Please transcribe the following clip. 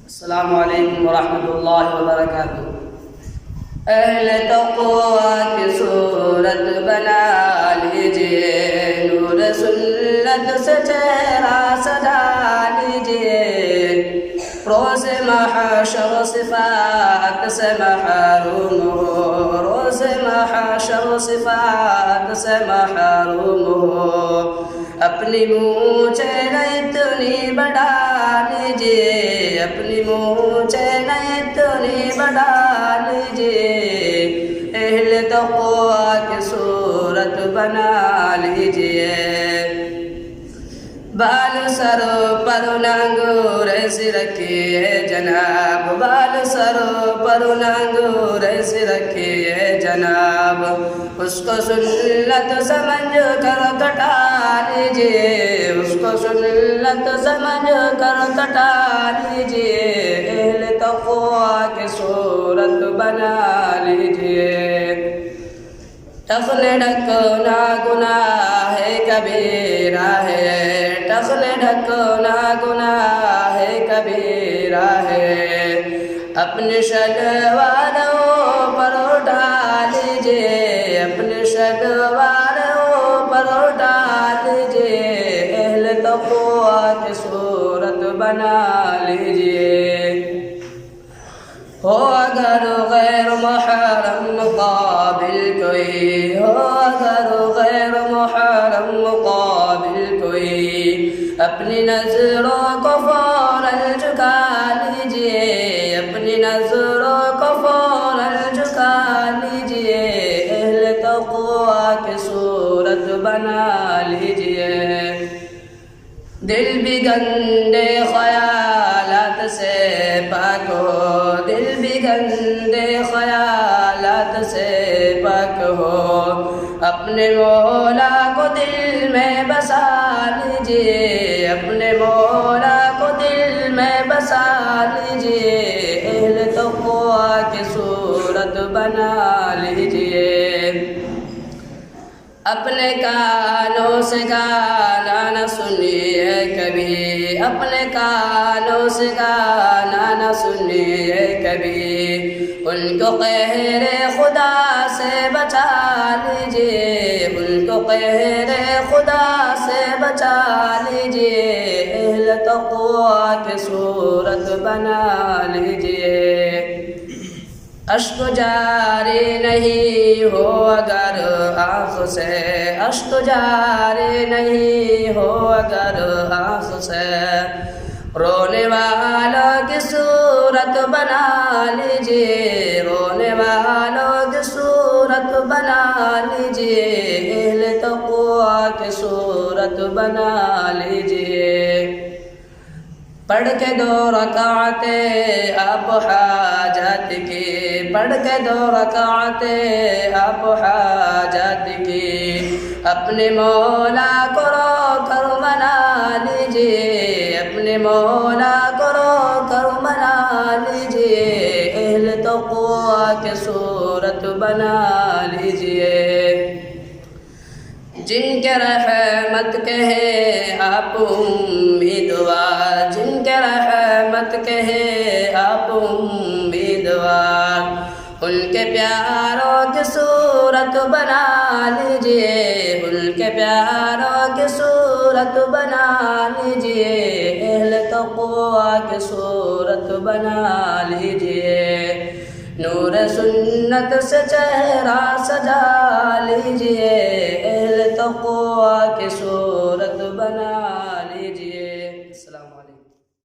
अस्सलामु अलैकुम वरहमतुल्लाहि वबरकातुहू। अहले तक़वा की सूरत बना लीजिए, नूर सुन्नत से चेहरा सजा लीजिए। रोज़ महशर सिफ़ात से महरूम हो, रोज़ महशर सिफ़ात से महरूम हो। अपनी मूंछे न इतनी बढ़ा लीजिए, अपनी मूंछे न इतनी बढ़ा लीजिए। अहले तक़वा की सूरत बना लीजिए। बाल सर पर अंगूर ऐसे रखिए जनाब, बाल सर पर अंगूर ऐसे रखिए जनाब। उसको सुन्नत समझ कर कटा लीजिए, उसको सुन्नत समझ कर कटा लीजिए। अहले तक़वा की सूरत बना लीजिए। टखने ढकना गुनाह है कबीरा है, टखने ढकना गुनाह है कबीरा है। अपने शलवारों पर उठा लीजिए, अपने शलवारों पर उठा लीजिए। अहले तक़वा की सूरत बना लीजिए। हो अगर गैर मुहर्रम मुक़ाबिल कोई, हो अगर गैर मुहर्रम मुक़ाबिल कोई, अपनी नज़रों को फ़ौरन झुका लीजिए, अपनी नज़रों को फ़ौरन झुका लीजिए। अहले तक़वा की सूरत बना लीजिए। दिल भी गंदे ख़यालात से पाक हो, दिल भी गंदे ख़यालात से पाक हो। अपने मौला को दिल में बसा लीजिए, अपने मौला को दिल में बसा लीजिए। अहले तक़वा की सूरत बना लीजिए। अपने कानों से गाना न सुनिए कभी, अपने कानों से गाना न सुनिए कभी। उनको कहरे खुदा से बचा लीजिए, उनको कहरे खुदा से बचा लीजिए। अहले तक़वा की सूरत बना लीजिए। अश्क जारी नहीं हो अगर आँख से, अश्क जारी नहीं हो अगर आँख से। रोने वालों की सूरत बना लीजिए, रोने वालों की सूरत बना लीजिए। अहले तक़वा की सूरत बना लीजिए। पढ़ के 2 रकाते आप हाजत की, पढ़ के 2 रकाते आप हाजत की। अपने मौला को रोकर मना लीजिए, अपने मौला को रोकर मना लीजिए। अहले तक़वा की सूरत बना लीजिए। जिनके रहमत के हैं आप उम्मीदवार, जिनके रहमत के हैं आप उम्मीदवार। उनके प्यारों की सूरत बना लीजिए, उनके प्यारों की सूरत बना लीजिए। अहले तक़वा की सूरत बना लीजिए। नूर सुन्नत से चेहरा सजा लीजिए। अहले तक़वा की सूरत बना